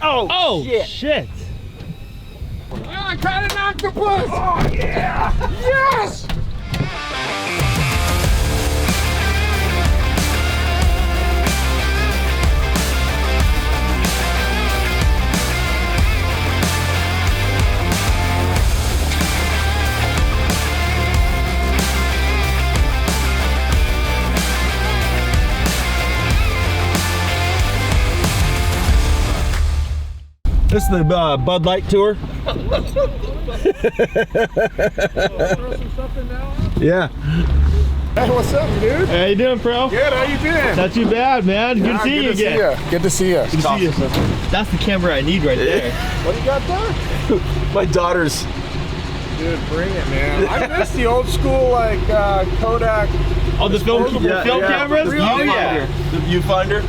Oh, shit. Oh, I caught an octopus! Oh, yeah! Yes! This is the Bud Light tour. Throw some stuff in now? Yeah. Hey, what's up, dude? How you doing, bro? Good, how you been? Not too bad, man. Good to see you again. Good to see you. Good to see you. That's the camera I need right there. What do you got there? My daughter's. Dude, bring it, man. I miss the old school, like, Kodak. Oh, the film cameras? The viewfinder. The viewfinder.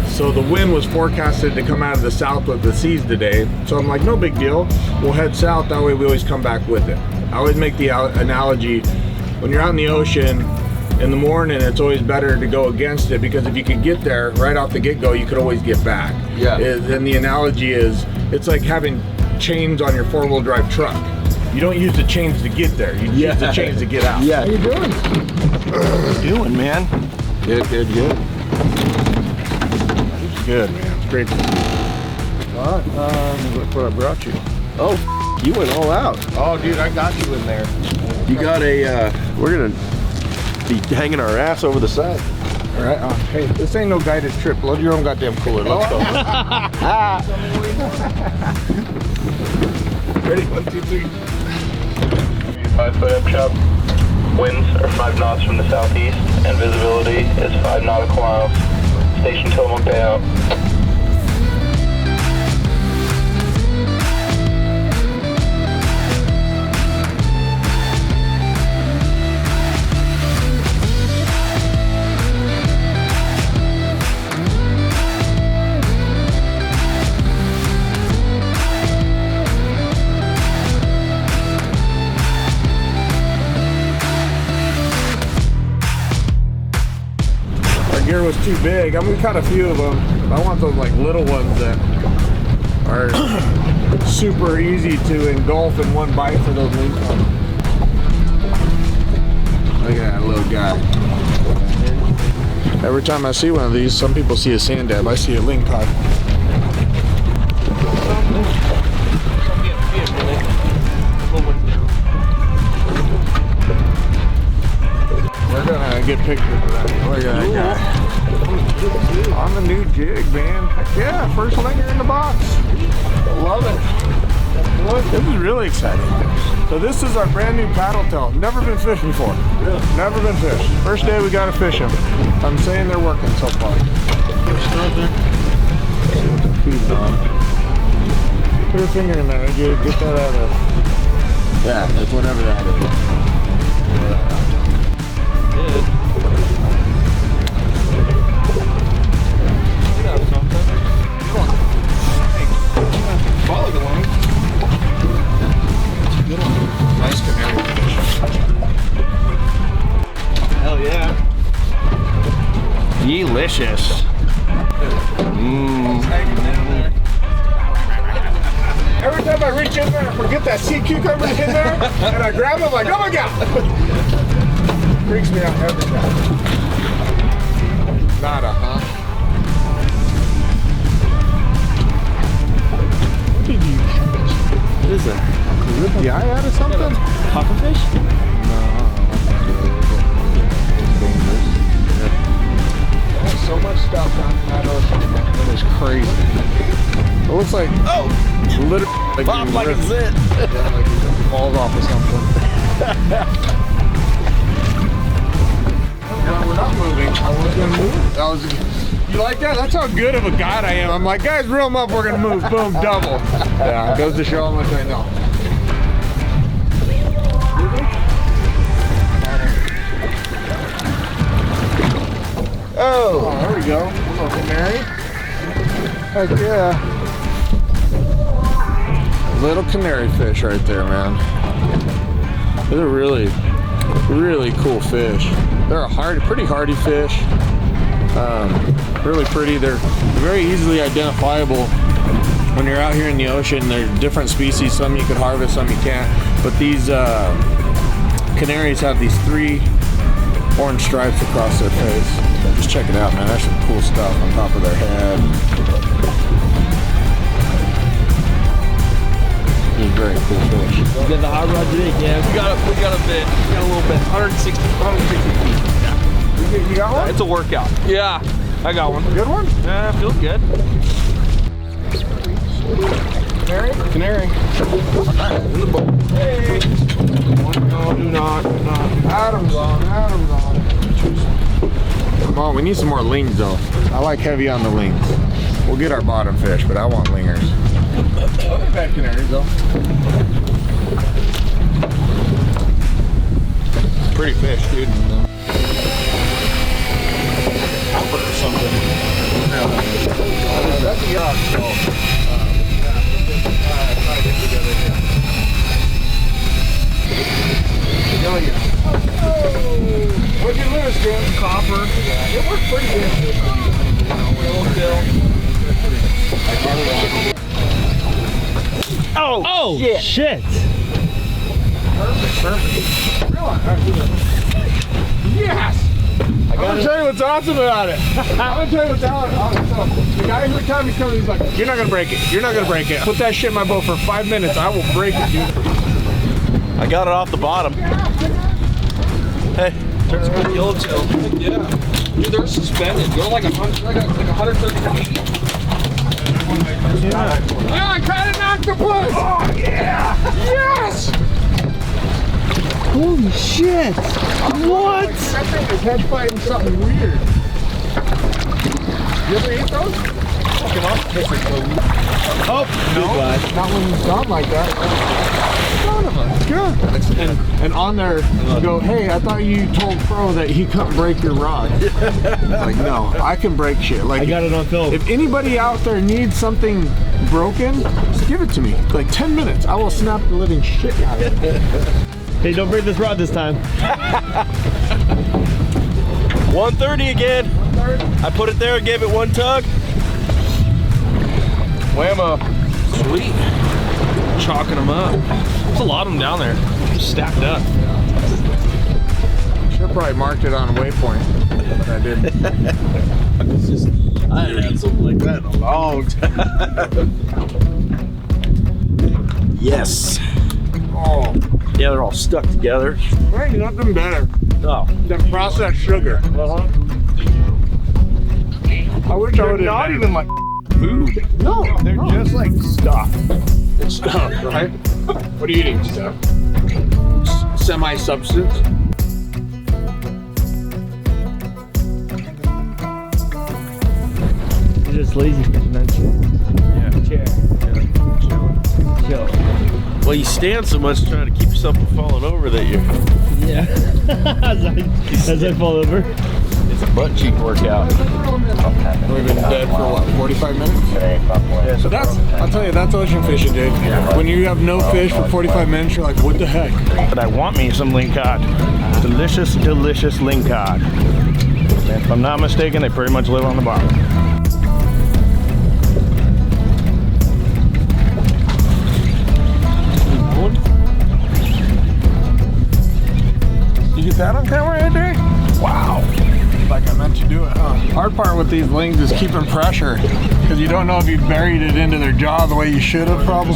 So the wind was forecasted to come out of the south with the seas today. So I'm like, no big deal. We'll head south. That way we always come back with it. I always make the analogy, when you're out in the ocean in the morning, it's always better to go against it, because if you could get there right off the get-go, you could always get back. Yeah. And the analogy is, it's like having chains on your four-wheel drive truck. You don't use the chains to get there. You use the chains to get out. Yeah. How you doing? How you doing, man? Good. Good, man. It's great to see you. Look what I brought you. Oh, you went all out. Oh, dude, I got you in there. You got a, we're gonna be hanging our ass over the side. All right. Hey, this ain't no guided trip. Load your own goddamn cooler. Let's go. Ready? 1, 2, 3. 5-foot up chop. Winds are 5 knots from the southeast, and visibility is 5 nautical miles. Station Tillamook payout. Gear was too big. I mean, we caught a few of them. I want those like little ones that are super easy to engulf in one bite for those lingcod. Look at that little guy. Every time I see one of these, some people see a sand dab. I see a lingcod. We're gonna get pictures of that. Look at that guy. On the new jig, man. Heck yeah, first linger in the box. Love it. This is really exciting. So this is our brand new paddle tail. Never been fished before. Never been fished. First day we gotta fish them. I'm saying they're working so far. Put your finger in there, dude. Get that out of there. Yeah, it's whatever that is. Follow the line. Good one. Nice canary fish. Hell yeah. Delicious. Every time I reach in there, I forget that sea cucumber in there, and I grab it, I'm like, oh my god! Freaks me out every time. Nada, huh? What did you catch? What is that? You ripped the eye out of something? Pufferfish? No. It's dangerous. There's so much stuff down in that ocean, man. It is crazy. It looks like, literally like Pop like a zit. Yeah, like it falls off or something. No, we're not moving. I was gonna move. You like that? That's how good of a guide I am. I'm like, guys, reel them up. We're gonna move. Boom, double. Yeah, it goes to show how much I know. we go. Little canary. Heck yeah. Little canary fish right there, man. They're really, really cool fish. They're a pretty hardy fish. Really pretty. They're very easily identifiable when you're out here in the ocean. They're different species. Some you could harvest, some you can't. But these canaries have these 3 orange stripes across their face. Just check it out, man. That's some cool stuff on top of their head. These are very cool fish. You got the hot rod today? Yeah, we got a bit. We got a little bit. 160 feet. Yeah. You got one? It's a workout. Yeah, I got one. Good one? Yeah, feels good. Canary? Canary. In the boat. Hey. No, do not. Adam's on. Come on, we need some more lings though. I like heavy on the lings. We'll get our bottom fish, but I want lingers. Other bad canaries though. Pretty fish, dude. Or something. That's a yacht. So, try to get together here. Oh yeah. What'd you lose, Jim? Copper. Yeah, it worked pretty good. Oh, shit. Perfect. Yes! I'm gonna tell you what's awesome about it. I'm gonna tell you what's awesome. So, the guy every time he's coming, he's like, "You're not gonna break it. You're not gonna break it. Put that shit in my boat for 5 minutes. I will break it, dude." I got it off the bottom. Hey. There's a good yellowtail. Yeah. Dude, they're suspended. They're like 130 feet. Yeah, I caught an octopus! Oh, yeah! Yes! Holy shit! What? That thing is head fighting something weird. You ever eat those? Oh, no. Not when it's gone like that. Son of a gun. And on there, you go, "Hey, I thought you told Pro that he couldn't break your rod." Like, no, I can break shit. Like, I got it on film. if anybody out there needs something broken, just give it to me. Like 10 minutes, I will snap the living shit out of it. Hey, don't break this rod this time. 130 again. I put it there and gave it one tug. Whammo. Sweet. Chalking them up. There's a lot of them down there. Just stacked up. Should have probably marked it on a waypoint, but I didn't. I haven't had something like that in a long time. Yes. Oh, Yeah, they're all stuck together. there ain't nothing better Oh. than processed sugar. I wish I would have. Not even like food. No, They're just like stuff. it's stuff, right? What are you eating, stuff? Semi-substance. You're just lazy fishing, aren't you? Yeah. Chair. Chill. Well, you stand so much trying to keep yourself from falling over that you. Yeah. as I fall over. It's a butt cheek workout. We've been dead for what, 45 minutes? Yeah, So that's, I'll tell you, that's ocean fishing, dude. When you have no fish for 45 minutes, you're like, what the heck? But I want me some lingcod. Delicious, delicious lingcod. And if I'm not mistaken, they pretty much live on the bottom. You get that on camera right there? Wow. Like I meant to do it, huh? Hard part with these lings is keeping pressure, because you don't know if you buried it into their jaw the way you should have, probably.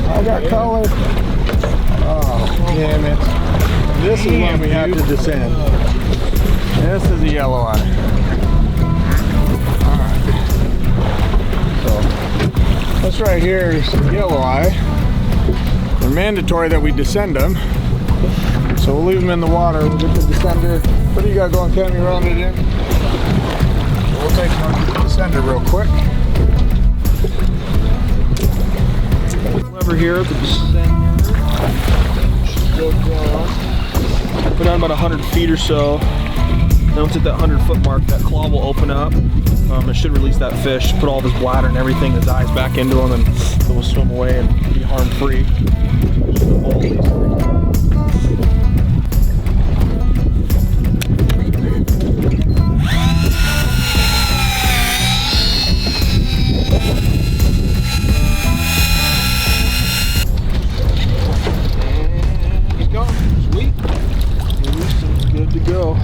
I got color. Oh, damn it. This is one we have to descend. This is a yellow eye. Alright. So, this right here is yellow eye. They're mandatory that we descend them. So we'll leave them in the water. We'll get the descender. What do you got going, Cam? You round it in? We'll take one descender real quick. Lever here at the descender. Put on about 100 feet or so. Then once at that 100-foot mark, that claw will open up. It should release that fish, put all of his bladder and everything, his eyes back into him, and so we'll swim away and be harm-free. He's gone. Sweet. Released him. Good to go.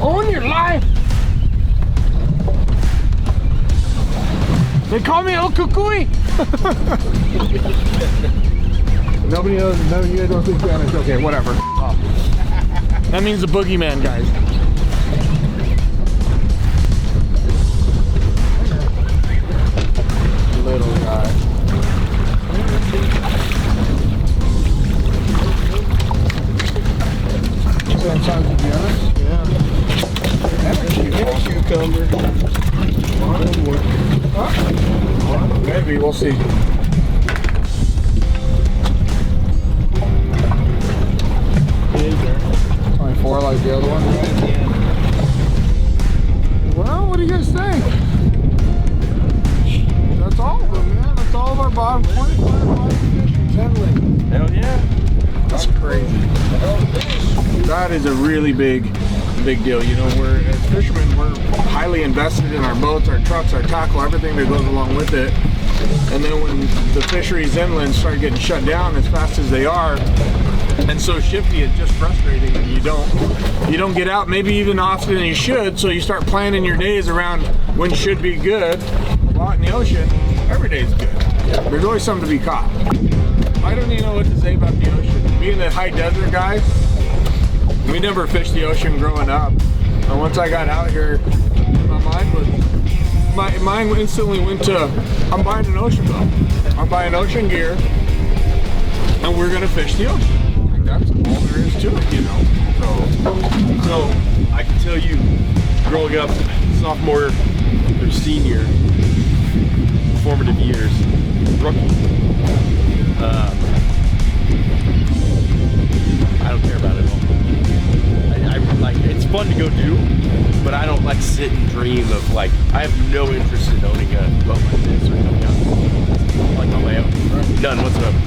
On your life! They call me El Cucuy! Nobody knows. No, you guys don't think that. It's okay. Whatever. Oh. That means the boogeyman, guys. Little guy. Sometimes to be honest. Yeah. Cucumber. Maybe we'll see. Is there? 24 like the other one. Well, what do you guys think? That's all of them, man. That's all of our bottom 25 bottom fish and 10 ling. Hell yeah. That's crazy. That is a really big deal. You know, we're as fishermen, we're highly invested in our boats, our trucks, our tackle, everything that goes along with it. And then when the fisheries inland start getting shut down as fast as they are, and so shifty, it's just frustrating. And you don't get out maybe even often than you should. So you start planning your days around when should be good. Well, out in the ocean, every day is good. There's always something to be caught. I don't even know what to say about the ocean. Being a high desert guy, we never fished the ocean growing up. And once I got out here, my mind instantly went to, I'm buying an ocean boat. I'm buying ocean gear, and we're gonna fish the ocean. Like, that's all there is to it, you know. So I can tell you, growing up, sophomore or senior, formative years, rookie. I don't care about it at all. I like, it's fun to go do, but I don't like sit and dream of like, I have no interest in owning a boat like this or coming out like on my own. None whatsoever.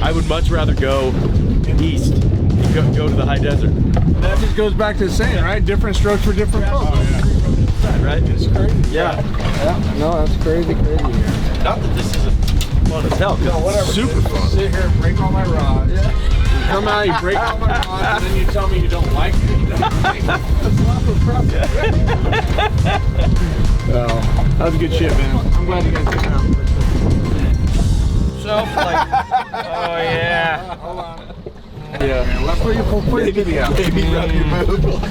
I would much rather go east, go to the high desert. That just goes back to the saying, right? Different strokes for different folks. Right? It's crazy. Yeah. No, that's crazy. Not that this isn't fun as hell, it's super fun. Sit here and break all my rods. Yeah. You come out, you break all my rods, and then you tell me you don't like it. Well, that was good shit, man. I'm glad you guys came out. Shelf like, oh yeah. Hold on. Yeah, let's put your video out. Maybe rub your boob.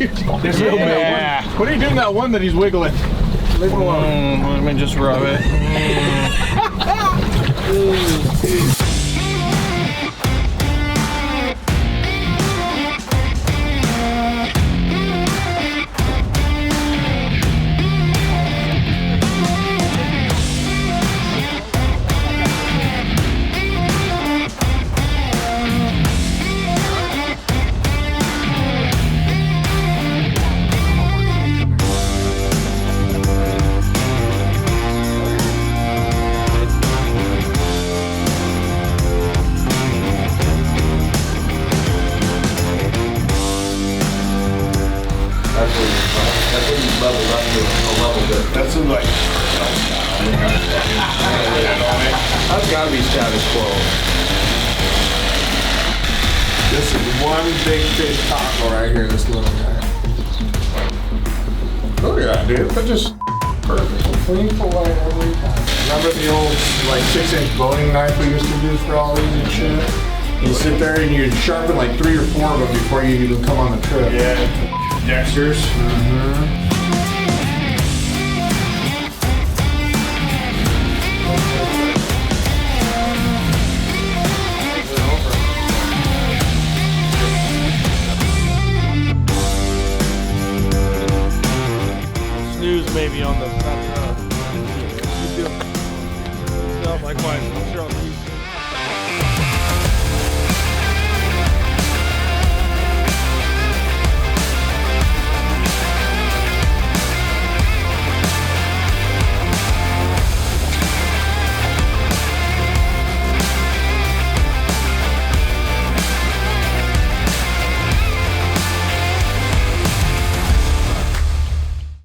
Yeah. What are you doing that one that he's wiggling? Leave him alone. Let me just rub it. That's like, that's gotta be status quo. This is one big fish taco right here, this little guy. Look at that, dude. That's just perfect. Clean fillet every time. Remember the old like 6-inch boning knife we used to use for all these and shit? You sit there and you sharpen like 3 or 4 of them before you even come on the trip. Yeah. Dexter's. Mm-hmm. Snooze maybe on the. Likewise, I'm sure on the